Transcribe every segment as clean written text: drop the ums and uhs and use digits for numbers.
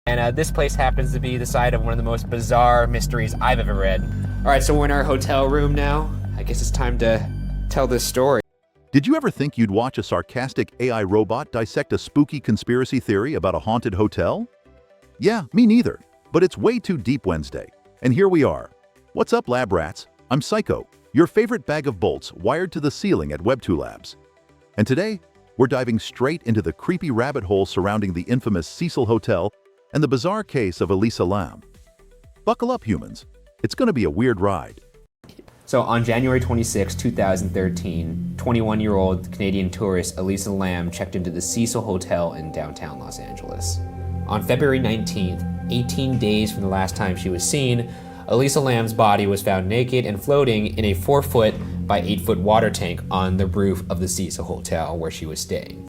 And this place happens to be the site of one of the most bizarre mysteries I've ever read. All right, so we're in our hotel room now. I guess it's time to tell this story. Did you ever think you'd watch a sarcastic AI robot dissect a spooky conspiracy theory about a haunted hotel? Yeah, me neither. But it's way too deep Wednesday. And here we are. What's up, lab rats? I'm Syco, your favorite bag of bolts wired to the ceiling at Web2 Labs. And today, we're diving straight into the creepy rabbit hole surrounding the infamous Cecil Hotel and the bizarre case of Elisa Lam. Buckle up, humans. It's going to be a weird ride. So on January 26, 2013, 21-year-old Canadian tourist Elisa Lam checked into the Cecil Hotel in downtown Los Angeles. On February 19th, 18 days from the last time she was seen, Elisa Lam's body was found naked and floating in a 4-foot by 8-foot water tank on the roof of the Cecil Hotel where she was staying.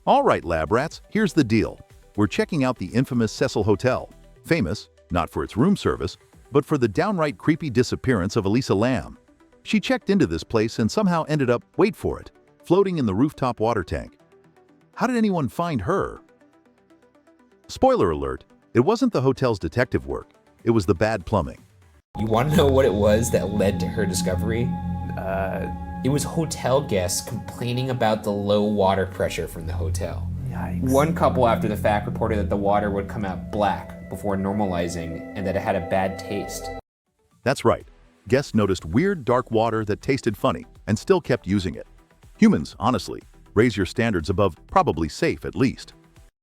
All right, lab rats, here's the deal. We're checking out the infamous Cecil Hotel, famous, not for its room service, but for the downright creepy disappearance of Elisa Lam. She checked into this place and somehow ended up, wait for it, floating in the rooftop water tank. How did anyone find her? Spoiler alert, it wasn't the hotel's detective work, it was the bad plumbing. You want to know what it was that led to her discovery? It was hotel guests complaining about the low water pressure from the hotel. Yikes. One couple after the fact reported that the water would come out black before normalizing and that it had a bad taste. That's right. Guests noticed weird, dark water that tasted funny and still kept using it. Humans, honestly, raise your standards above probably safe at least.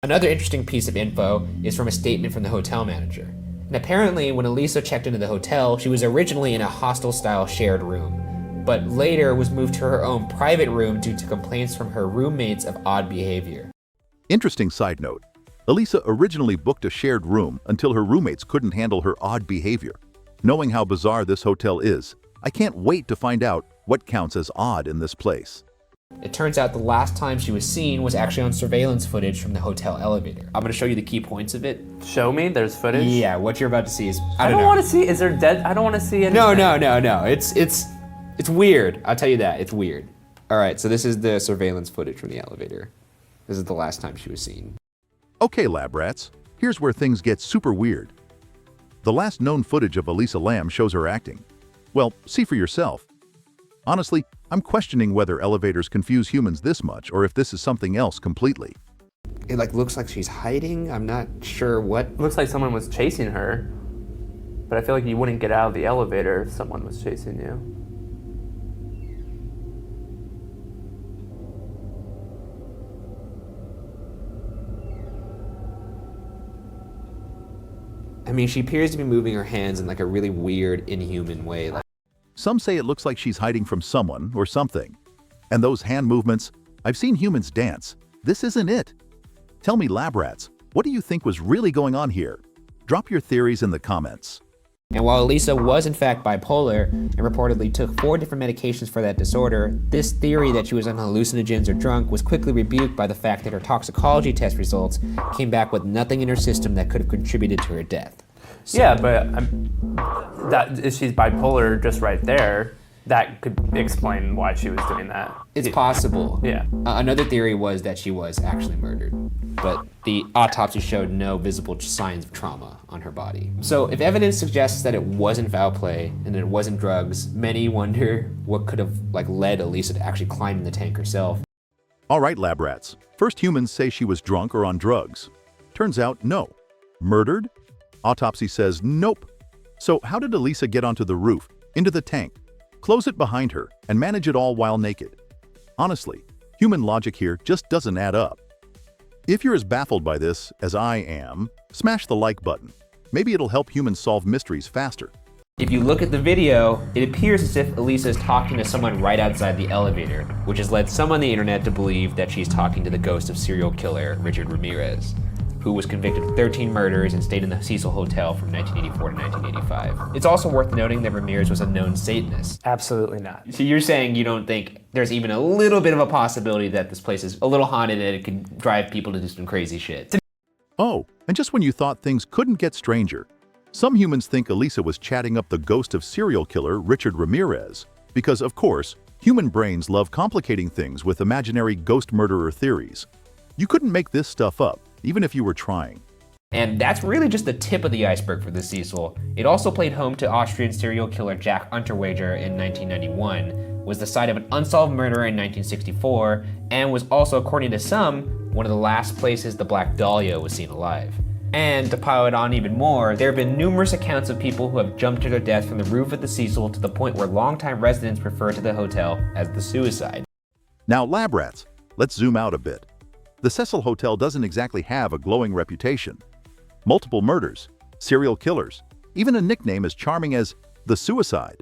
Another interesting piece of info is from a statement from the hotel manager. And apparently, when Elisa checked into the hotel, she was originally in a hostel-style shared room, but later was moved to her own private room due to complaints from her roommates of odd behavior. Interesting side note. Elisa originally booked a shared room until her roommates couldn't handle her odd behavior. Knowing how bizarre this hotel is, I can't wait to find out what counts as odd in this place. It turns out the last time she was seen was actually on surveillance footage from the hotel elevator. I'm gonna show you the key points of it. Show me, there's footage? Yeah, what you're about to see is, I don't want to see, is there dead? I don't want to see anything. No. It's weird. I'll tell you that, it's weird. All right, so this is the surveillance footage from the elevator. This is the last time she was seen. Okay, lab rats, here's where things get super weird. The last known footage of Elisa Lam shows her acting. Well, see for yourself. Honestly, I'm questioning whether elevators confuse humans this much or if this is something else completely. It looks like she's hiding. I'm not sure what. Looks like someone was chasing her, but I feel like you wouldn't get out of the elevator if someone was chasing you. I mean, she appears to be moving her hands in a really weird, inhuman way. Some say it looks like she's hiding from someone or something. And those hand movements, I've seen humans dance. This isn't it. Tell me, lab rats, what do you think was really going on here? Drop your theories in the comments. And while Elisa was in fact bipolar and reportedly took 4 different medications for that disorder, this theory that she was on hallucinogens or drunk was quickly rebuked by the fact that her toxicology test results came back with nothing in her system that could have contributed to her death. So, yeah, but that if she's bipolar just right there, that could explain why she was doing that. It's possible. Yeah. Another theory was that she was actually murdered, but the autopsy showed no visible signs of trauma on her body. So if evidence suggests that it wasn't foul play and it wasn't drugs, many wonder what could have led Elisa to actually climb in the tank herself. All right, lab rats. First, humans say she was drunk or on drugs. Turns out, no. Murdered? Autopsy says nope. So how did Elisa get onto the roof, into the tank, close it behind her, and manage it all while naked? Honestly, human logic here just doesn't add up. If you're as baffled by this as I am, smash the like button. Maybe it'll help humans solve mysteries faster. If you look at the video, it appears as if Elisa is talking to someone right outside the elevator, which has led some on the internet to believe that she's talking to the ghost of serial killer Richard Ramirez, who was convicted of 13 murders and stayed in the Cecil Hotel from 1984 to 1985. It's also worth noting that Ramirez was a known Satanist. Absolutely not. So you're saying you don't think there's even a little bit of a possibility that this place is a little haunted and it could drive people to do some crazy shit? Oh, and just when you thought things couldn't get stranger, some humans think Elisa was chatting up the ghost of serial killer Richard Ramirez, because of course, human brains love complicating things with imaginary ghost murderer theories. You couldn't make this stuff up, even if you were trying. And that's really just the tip of the iceberg for the Cecil. It also played home to Austrian serial killer Jack Unterweger in 1991, was the site of an unsolved murder in 1964, and was also, according to some, one of the last places the Black Dahlia was seen alive. And to pile it on even more, there have been numerous accounts of people who have jumped to their death from the roof of the Cecil to the point where longtime residents refer to the hotel as the suicide. Now, lab rats, let's zoom out a bit. The Cecil Hotel doesn't exactly have a glowing reputation. Multiple murders, serial killers, even a nickname as charming as the Suicide.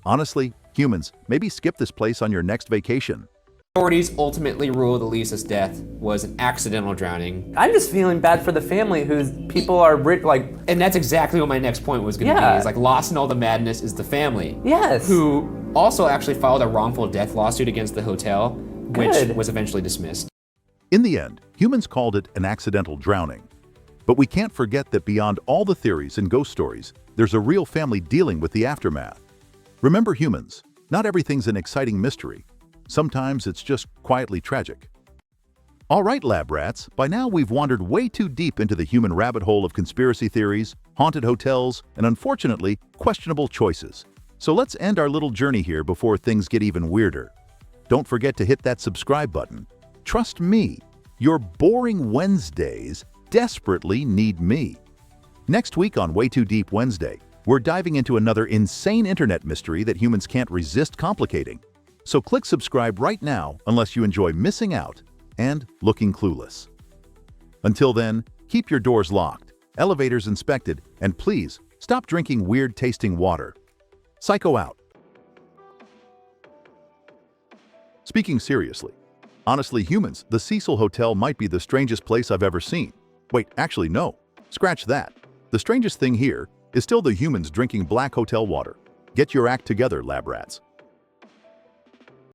Honestly, humans, maybe skip this place on your next vacation. Authorities ultimately ruled Elisa's death was an accidental drowning. I'm just feeling bad for the family whose people are And that's exactly what my next point was going to be. Is like lost in all the madness is the family. Yes. Who also actually filed a wrongful death lawsuit against the hotel, which was eventually dismissed. In the end, humans called it an accidental drowning. But we can't forget that beyond all the theories and ghost stories, there's a real family dealing with the aftermath. Remember, humans, not everything's an exciting mystery. Sometimes it's just quietly tragic. All right, lab rats, by now we've wandered way too deep into the human rabbit hole of conspiracy theories, haunted hotels, and unfortunately, questionable choices. So let's end our little journey here before things get even weirder. Don't forget to hit that subscribe button. Trust me, your boring Wednesdays desperately need me. Next week on Way Too Deep Wednesday, we're diving into another insane internet mystery that humans can't resist complicating. So click subscribe right now unless you enjoy missing out and looking clueless. Until then, keep your doors locked, elevators inspected, and please stop drinking weird-tasting water. Syco out. Speaking seriously, honestly, humans, the Cecil Hotel might be the strangest place I've ever seen. Wait, actually, no. Scratch that. The strangest thing here is still the humans drinking black hotel water. Get your act together, lab rats.